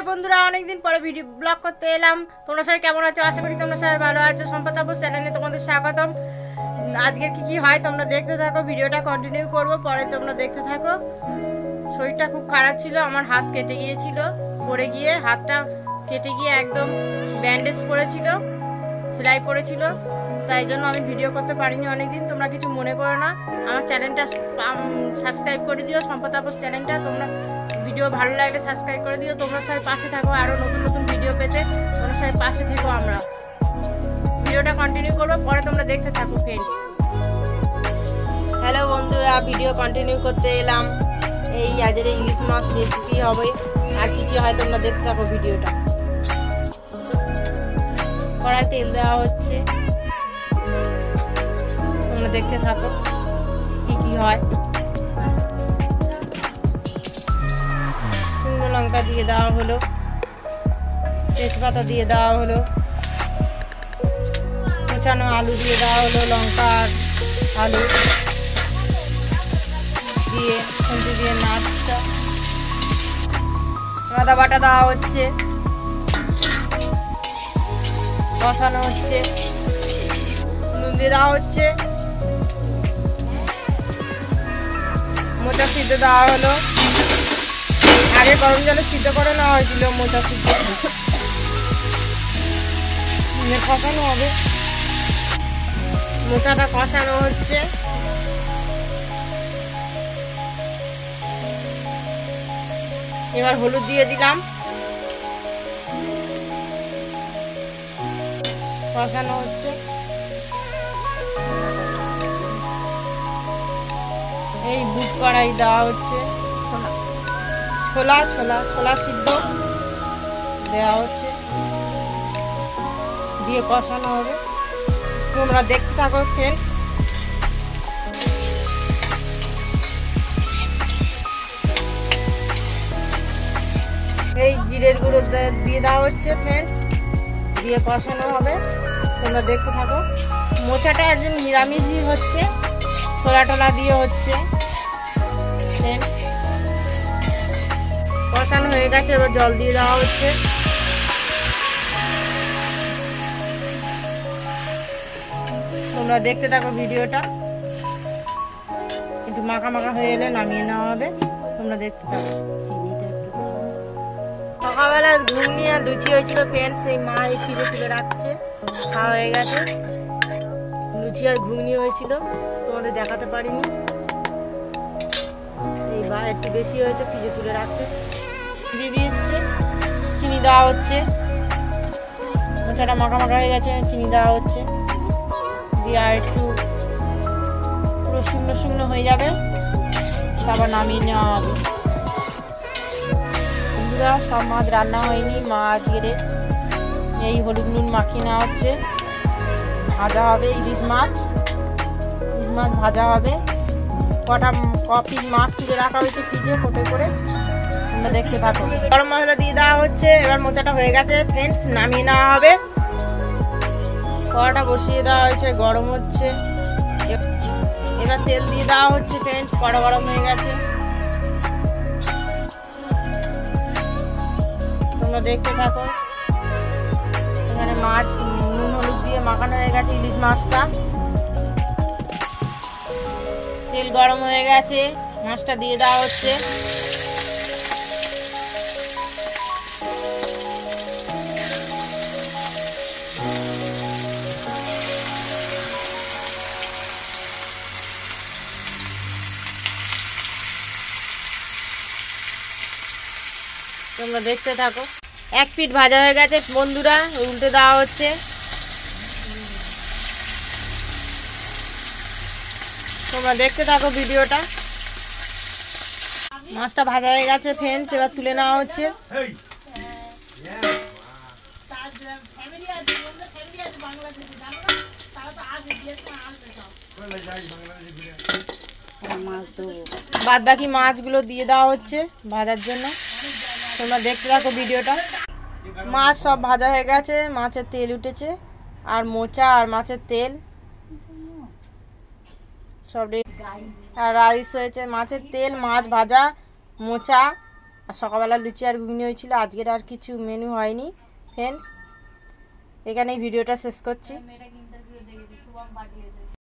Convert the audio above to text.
বন্ধুরা, অনেকদিন পরে ভিডিও ব্লগ করতে এলাম। তোমরা সবাই কেমন আছো? আশা করি তোমরা সবাই ভালো আছো। সম্পদ তাপস চ্যানেলে তোমাদের স্বাগতম। আজকে কি হয় তোমরা দেখতে থাকো, ভিডিওটা কন্টিনিউ করব, পরে তোমরা দেখতে থাকো। শরীরটা খুব খারাপ ছিল, আমার হাত কেটে গিয়েছিল, পড়ে গিয়ে হাতটা কেটে গিয়ে একদম ব্যান্ডেজ পড়েছিল, সেলাই পড়েছিল, তাই জন্য আমি ভিডিও করতে পারিনি অনেকদিন। তোমরা কিছু মনে করো না, আমার চ্যানেলটা সাবস্ক্রাইব করে দিও, সম্পদ তাপস চ্যানেলটা। তোমরা ভিডিও ভালো লাগলে সাবস্ক্রাইব করে দিও। তোমরা সবাই পাশে থাকো, আরও নতুন নতুন ভিডিও পেতে তোমরা সবাই পাশে থেকো। আমরা ভিডিওটা কন্টিনিউ করবো, পরে তোমরা দেখতে থাকো ফ্রেন্ডস। হ্যালো বন্ধুরা, ভিডিও কন্টিনিউ করতে এলাম। এই আজের ইলিশ মাছ রেসিপি হবে, আর কি হয় তোমরা দেখতে থাকো ভিডিওটা। কড়াই তেল দেওয়া হচ্ছে, তোমরা দেখতে থাকো কি হয়। শুকনো লঙ্কা দিয়ে দেওয়া হলো, তেজপাতা দিয়ে দেওয়া হলো, কোচানো আলু দিয়ে দেওয়া হলো, লঙ্কা আর আলু দিয়ে খুন্তি দিয়ে নাড়টা, আদা বাটা দেওয়া হচ্ছে, কষানো হচ্ছে, নুন দিয়ে দেওয়া হচ্ছে, মোচা সিদ্ধ দেওয়া হলো। আগে গরম জলে সিদ্ধ করে নেওয়া হয়েছিল মোচা সিদ্ধ, কষানো হবে। মোচাটা কষানো হচ্ছে, এবার হলুদ দিয়ে দিলাম, কষানো হচ্ছে। এই বুট কড়াই দেওয়া হচ্ছে, ছোলা ছোলা ছোলা সিদ্ধ দেওয়া হচ্ছে, দিয়ে কষানো হবে। তোমরা দেখতে থাকো ফ্রেন্ডস। এই জিরের গুঁড়ো দিয়ে দেওয়া হচ্ছে ফ্রেন্ডস, দিয়ে কষানো হবে, তোমরা দেখতে থাকো। মোচাটা একদিন নিরামিষই হচ্ছে, ছোলা টোলা দিয়ে হচ্ছে ফ্রেন্ডস। কষানো হয়ে গেছে, এবার জল দিয়ে দেওয়া হচ্ছে। তোমরা দেখতে থাকো ভিডিওটা। একটু মাখা মাখা হয়ে এলে নামিয়ে নেওয়া হবে, তোমরা দেখতে থাকো। সকালবেলা ঘুগনি আর লুচি হয়েছিল ফ্রেন্ডস, এই মা এই ছিঁড়ে তুলে রাখছে, খাওয়া হয়ে গেছে। লুচি আর ঘুগনি হয়েছিল, তোমাদের দেখাতে পারিনি। এই বা একটু বেশি হয়েছে, ফ্রিজে তুলে রাখছে। দিয়ে দিচ্ছে, চিনি দেওয়া হচ্ছে, মোচাটা মাখা মাখা হয়ে গেছে, চিনি দেওয়া হচ্ছে, দিয়ে আর একটু পুরো শুকনো শুকনো হয়ে যাবে, তারপর নামিয়ে নেওয়া হবে। বন্ধুরা, সব মাছ রান্না হয়নি, মা আজকে এই হলুদ নুন মাখিয়ে নেওয়া হচ্ছে, ভাজা হবে ইলিশ মাছ ভাজা হবে। কপির মাছ তুলে রাখা হয়েছে ফ্রিজে কোটে করে, তোমরা দেখতে থাকো। গরম মশলা দিয়ে দেওয়া হচ্ছে, এবার মোচাটা হয়ে গেছে ফ্রেন্ডস, নামিয়ে নেওয়া হবে। কড়াটা বসিয়ে দেওয়া হয়েছে, গরম হচ্ছে, এবার তেল দিয়ে দেওয়া হচ্ছে ফ্রেন্ডস। কড়া গরম হয়ে গেছে, তোমরা দেখতে থাকো। এখানে মাছ নুন হলুদ দিয়ে মাখানো হয়ে গেছে ইলিশ মাছটা। তেল গরম হয়ে গেছে, মাছটা দিয়ে দেওয়া হচ্ছে। তোমরা দেখতে থাকো। এক পিঠ ভাজা হয়ে গেছে বন্ধুরা, উল্টে দেওয়া হচ্ছে। তোমরা দেখতে থাকো ভিডিওটা। মাছটা ভাজা হয়ে গেছে ফ্রেন্ডস, এবার তুলে নেওয়া হচ্ছে। বাদ বাকি মাছগুলো দিয়ে দেওয়া হচ্ছে ভাজার জন্য, তোমরা দেখতে থাকো ভিডিওটা। মাছ সব ভাজা হয়ে গেছে, মাছের তেল উঠেছে, আর মোচা আর মাছের তেল সব, আর রাইস হয়েছে, মাছের তেল, মাছ ভাজা, মোচা আর সকালবেলা লুচি আর ঘুগনি হয়েছিল, আজকের আর কিছু মেনু হয়নি ফ্রেন্ডস। এখানেই ভিডিওটা শেষ করছি।